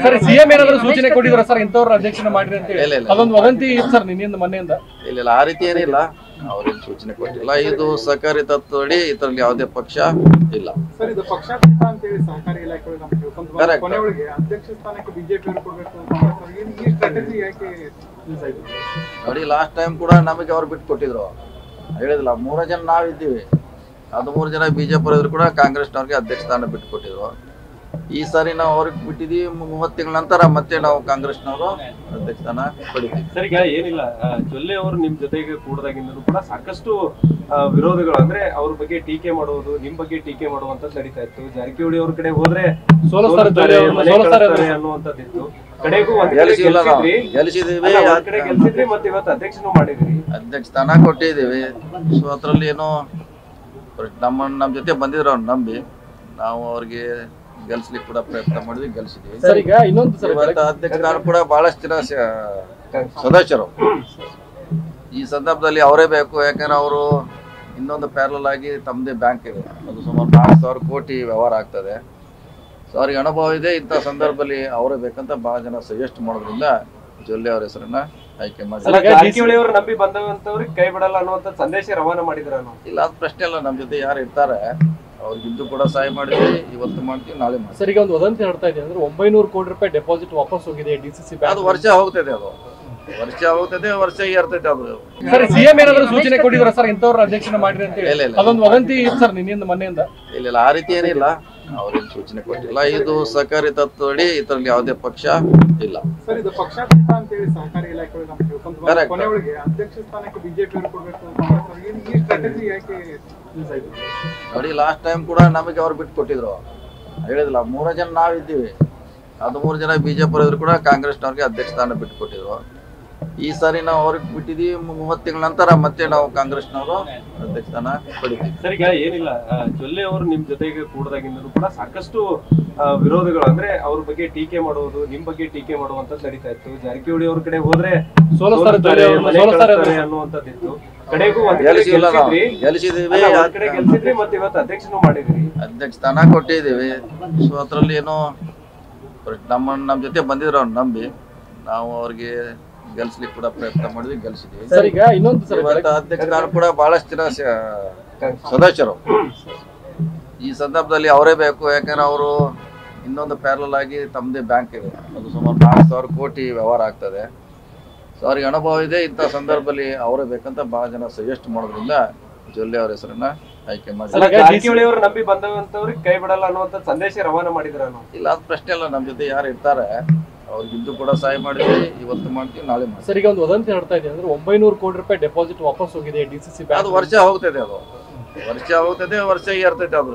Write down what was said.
sir CM ಏನಾದರೂ ಸೂಚನೆ ಕೊಟ್ಟಿದ್ರ ಸರ್ ಇಂಥವ್ರ ಅಧ್ಯಕ್ಷನ ಮಾಡ್ರಿ ಅಂತ ಹೇಳಿ ಅದೊಂದು ವದಂತಿ ಇತ್ತು ಸರ್ ನಿನ್ನಿಂದ ಮೊನ್ನೆಯಿಂದ ಇಲ್ಲ ಆ ರೀತಿ ಏನಿಲ್ಲ ಅವ್ರೇನು ಸೂಚನೆ ಕೊಟ್ಟಿಲ್ಲ ಇದು ಸಹಕಾರಿ ತತ್ವಡಿ ಇದರಲ್ಲಿ ಯಾವುದೇ ಪಕ್ಷ ಇಲ್ಲ ಸರ್ ಇದು ಪಕ್ಷಾತೀತ ಅಂತ ಹೇಳಿ ಸಹಕಾರಿ ಇಲಾಖೆ ನಮಗೆ ಕೊನೆಯೊಳಗೆ ಅಧ್ಯಕ್ಷ ಸ್ಥಾನಕ್ಕೆ ಬಿಜೆಪಿ ಅವರು ಕೊಡಬೇಕು ಈ ಸ್ಟ್ರಾಟಜಿ ಯಾಕೆ ಯೂಸ್ ಆಯ್ತು ನೋಡಿ ಲಾಸ್ಟ್ ಟೈಮ್ ಕೂಡ ನಮಗೆ ಅವ್ರು ಬಿಟ್ಟು ಕೊಟ್ಟಿದ್ರು ಹೇಳಿದಿಲ್ಲ 3 ಜನ ನಾವಿದ್ದೀವಿ ಅದು 3 ಜನ ಬಿಜೆಪಿ ಅವರಿದ್ರು ಕೂಡ ಕಾಂಗ್ರೆಸ್ನವ್ರಿಗೆ ಅಧ್ಯಕ್ಷ ಸ್ಥಾನ ಬಿಟ್ಟು ಕೊಟ್ಟಿದ್ರು ಈ ಸಾರಿ ನಾವು ಅವ್ರಿಗೆ ಬಿಟ್ಟಿದ್ದೀವಿ 30 ತಿಂಗಳ ನಂತರ ಮತ್ತೆ ನಾವು ಕಾಂಗ್ರೆಸ್ನವರು ಅಧ್ಯಕ್ಷ ಸ್ಥಾನ ಪಡಿತೀವಿ ಸರ್ ಈಗ ಏನಿಲ್ಲ ಜೊಲ್ಲೆ ಅವರು ನಿಮ್ ಜೊತೆಗೆ ಕೂಡದಾಗಿಂದಲೂ ಕೂಡ ಸಾಕಷ್ಟು ವಿರೋಧಗಳು ಅಂದ್ರೆ ಅವ್ರ ಬಗ್ಗೆ ಟೀಕೆ ಮಾಡುವುದು ನಿಮ್ ಬಗ್ಗೆ ಟೀಕೆ ಮಾಡುವಂತ ನಡೀತಾ ಇತ್ತು ಜಾರಕಿಹೊಳಿ ಅವ್ರ ಕಡೆ ಹೋದ್ರೆ ಅನ್ನುವಂಥದ್ದಿತ್ತು ಕಡೆಗೂ ಗೆಲ್ಲಿಸಿದೀವಿ ಕಡೆ ಗೆಲ್ಸಿದ್ರಿ ಮತ್ತೆ ಇವತ್ತು ಅಧ್ಯಕ್ಷನೂ ಮಾಡಿದ್ರಿ ಅಧ್ಯಕ್ಷ ಸ್ಥಾನ ಕೊಟ್ಟಿದ್ದೀವಿ ಸೊ ಅದ್ರಲ್ಲಿ ಏನೋ ನಮ್ಮ ಜೊತೆ ಬಂದಿದ್ರು ಅವ್ರು ನಂಬಿ ನಾವು ಅವ್ರಿಗೆ ಗೆಲ್ಸ್ಲಿಕ್ಕೆ ಕೂಡ ಪ್ರಯತ್ನ ಮಾಡಿದ್ವಿ ಗೆಲ್ಸಿದ್ವಿ ಸರ್ ಈಗ ಇನ್ನೊಂದು ಸರ್ ಅಧ್ಯಕ್ಷ ಸ್ಥಾನ ಕೂಡ ಬಹಳಷ್ಟು ಜನ ಸದಸ್ಯರು ಈ ಸಂದರ್ಭದಲ್ಲಿ ಅವರೇ ಬೇಕು ಯಾಕಂದ್ರೆ ಅವರು ಇನ್ನೊಂದು ಪ್ಯಾರಲ್ ಆಗಿ ತಮ್ಮದೇ ಬ್ಯಾಂಕ್ ಇದೆ ಅದು ಸುಮಾರು 4,000 ಕೋಟಿ ವ್ಯವಹಾರ ಆಗ್ತದೆ ಸೊ ಅವ್ರಿಗೆ ಅನುಭವ ಇದೆ ಇಂಥ ಸಂದರ್ಭದಲ್ಲಿ ಅವರೇ ಬೇಕಂತ ಬಹಳ ಜನ ಸಜೆಸ್ಟ್ ಮಾಡೋದ್ರಿಂದ ಜೊಲ್ಲೆ ಅವ್ರ ಹೆಸರನ್ನ ಆಯ್ಕೆ ಮಾಡಿ ಜಾರಕಿಹೊಳಿ ಅವರು ನಂಬಿ ಬಂದವಂತವ್ರಿಗೆ ಕೈ ಬಿಡಲ್ಲ ಅನ್ನುವಂತ ಸಂದೇಶ ರವಾನ ಮಾಡಿದ್ರ ಇಲ್ಲ ಅದು ಪ್ರಶ್ನೆ ಇಲ್ಲ ನಮ್ಮ ಜೊತೆ ಯಾರು ಇರ್ತಾರೆ ಅವ್ರಿಗಿದ್ದು ಕೂಡ ಸಹಾಯ ಮಾಡಿದ್ವಿ ಇವತ್ತು ಮಾಡ್ತೀವಿ ನಾಳೆ ಮಾಡ್ತೀವಿ ಸರ್ ಈಗ ಒಂದು ವದಂತಿ ಹೇಳ್ತಾ ಇದೆ ಅಂದ್ರೆ 900 ಕೋಟಿ ರೂಪಾಯಿ ಡೆಪಾಸಿಟ್ ವಾಪಸ್ ಹೋಗಿದೆ ಡಿಸಿಸಿ ಬ್ಯಾಂಕ್ ಅದು ವರ್ಷ ಹೋಗ್ತದೆ ವರ್ಷ ಏರ್ತೈತೆ ಅದು ಸರ್ ಸಿಎಂ ಏನಾದರೂ ಸೂಚನೆ ಕೊಟ್ಟಿದ್ರ ಸರ್ ಇಂಥವ್ರ ಅಧ್ಯಕ್ಷನ ಮಾಡ್ರಿ ಅಂತ ಹೇಳಿ ಅದೊಂದು ವದಂತಿ ಇತ್ತು ಸರ್ ನಿನ್ನಿಂದ ಮೊನ್ನೆಯಿಂದ ಇಲ್ಲ ಆ ರೀತಿ ಏನಿಲ್ಲ ಅವ್ರೇನು ಸೂಚನೆ ಕೊಟ್ಟಿಲ್ಲ ಇದು ಸಹಕಾರಿ ತತ್ವಡಿ ಇದರಲ್ಲಿ ಯಾವುದೇ ಪಕ್ಷ ಇಲ್ಲ ಸರ್ ಇದು ಪಕ್ಷಾತೀತ ಅಂತ ಹೇಳಿ ಸಹಕಾರಿ ಇಲಾಖೆ ನಮಗೆ ಕೊನೆಯೊಳಗೆ ಅಧ್ಯಕ್ಷ ಸ್ಥಾನಕ್ಕೆ ಬಿಜೆಪಿ ಅವರು ಕೊಡಬೇಕು ಈ ಸ್ಟ್ರಾಟಜಿ ಯಾಕೆ ಯೂಸ್ ಆಯ್ತು ನೋಡಿ ಲಾಸ್ಟ್ ಟೈಮ್ ಕೂಡ ನಮಗೆ ಅವ್ರು ಬಿಟ್ಟು ಕೊಟ್ಟಿದ್ರು ಹೇಳಿದಿಲ್ಲ 3 ಜನ ನಾವಿದ್ದೀವಿ ಅದು 3 ಜನ ಬಿಜೆಪಿ ಅವರಿದ್ರು ಕೂಡ ಕಾಂಗ್ರೆಸ್ನವ್ರಿಗೆ ಅಧ್ಯಕ್ಷ ಸ್ಥಾನ ಬಿಟ್ಟು ಕೊಟ್ಟಿದ್ರು ಈ ಸಾರಿ ನಾವು ಅವ್ರಿಗೆ ಬಿಟ್ಟಿದ್ದೀವಿ 30 ತಿಂಗಳ ನಂತರ ಮತ್ತೆ ನಾವು ಕಾಂಗ್ರೆಸ್ನವರು ಅಧ್ಯಕ್ಷ ಸ್ಥಾನ ಪಡಿತೀವಿ ಸರ್ ಈಗ ಏನಿಲ್ಲ ಜೊಲ್ಲೆ ಅವರು ನಿಮ್ ಜೊತೆಗೆ ಕೂಡದಾಗಿಂದಲೂ ಕೂಡ ಸಾಕಷ್ಟು ವಿರೋಧಗಳು ಅಂದ್ರೆ ಅವ್ರ ಬಗ್ಗೆ ಟೀಕೆ ಮಾಡುವುದು ನಿಮ್ ಬಗ್ಗೆ ಟೀಕೆ ಮಾಡುವಂತ ನಡೀತಾ ಇತ್ತು ಜಾರಕಿಹೊಳಿ ಅವ್ರ ಕಡೆ ಹೋದ್ರೆ ಅನ್ನುವಂಥದ್ದಿತ್ತು ಕಡೆಗೂ ಗೆಲ್ಲಿಸಿದೀವಿ ಕಡೆ ಗೆಲ್ಸಿದ್ರಿ ಮತ್ತೆ ಇವತ್ತು ಅಧ್ಯಕ್ಷನೂ ಮಾಡಿದ್ರಿ ಅಧ್ಯಕ್ಷ ಸ್ಥಾನ ಕೊಟ್ಟಿದ್ದೀವಿ ಸೊ ಅದ್ರಲ್ಲಿ ಏನೋ ನಮ್ಮ ಜೊತೆ ಬಂದಿದ್ರು ಅವ್ರು ನಂಬಿ ನಾವು ಅವ್ರಿಗೆ ಗೆಲ್ಸ್ಲಿಕ್ಕೆ ಕೂಡ ಪ್ರಯತ್ನ ಮಾಡಿದ್ವಿ ಗೆಲ್ಸಿದ್ವಿ ಸರ್ ಈಗ ಇನ್ನೊಂದು ಸರ್ ಅಧ್ಯಕ್ಷ ಸ್ಥಾನ ಕೂಡ ಬಹಳಷ್ಟು ಜನ ಸದಸ್ಯರು ಈ ಸಂದರ್ಭದಲ್ಲಿ ಅವರೇ ಬೇಕು ಯಾಕಂದ್ರೆ ಅವರು ಇನ್ನೊಂದು ಪ್ಯಾರಲ್ ಆಗಿ ತಮ್ಮದೇ ಬ್ಯಾಂಕ್ ಇದೆ ಅದು ಸುಮಾರು 4,000 ಕೋಟಿ ವ್ಯವಹಾರ ಆಗ್ತದೆ ಸೊ ಅವ್ರಿಗೆ ಅನುಭವ ಇದೆ ಇಂಥ ಸಂದರ್ಭದಲ್ಲಿ ಅವರೇ ಬೇಕಂತ ಬಹಳ ಜನ ಸಜೆಸ್ಟ್ ಮಾಡೋದ್ರಿಂದ ಜೊಲ್ಲೆ ಅವ್ರ ಹೆಸರನ್ನ ಆಯ್ಕೆ ಮಾಡಿ ಜಾರಕಿಹೊಳಿ ಅವರು ನಂಬಿ ಬಂದವಂತವ್ರಿಗೆ ಕೈ ಬಿಡಲ್ಲ ಅನ್ನುವಂತ ಸಂದೇಶ ರವಾನ ಮಾಡಿದ್ರ ಇಲ್ಲ ಅದು ಪ್ರಶ್ನೆ ಇಲ್ಲ ನಮ್ಮ ಜೊತೆ ಯಾರು ಇರ್ತಾರೆ ಅವ್ರಿಗಿದ್ದು ಕೂಡ ಸಹಾಯ ಮಾಡಿದ್ವಿ ಇವತ್ತು ಮಾಡ್ತೀವಿ ನಾಳೆ ಮಾಡ್ತೀವಿ ಸರ್ ಈಗ ಒಂದು ವದಂತಿ ಹೇಳ್ತಾ ಇದೆ ಅಂದ್ರೆ 900 ಕೋಟಿ ರೂಪಾಯಿ ಡೆಪಾಸಿಟ್ ವಾಪಸ್ ಹೋಗಿದೆ ಡಿಸಿಸಿ ಬ್ಯಾಂಕ್ ಅದು ವರ್ಷ ಹೋಗ್ತದೆ ವರ್ಷ ಏರ್ತೈತೆ ಅದು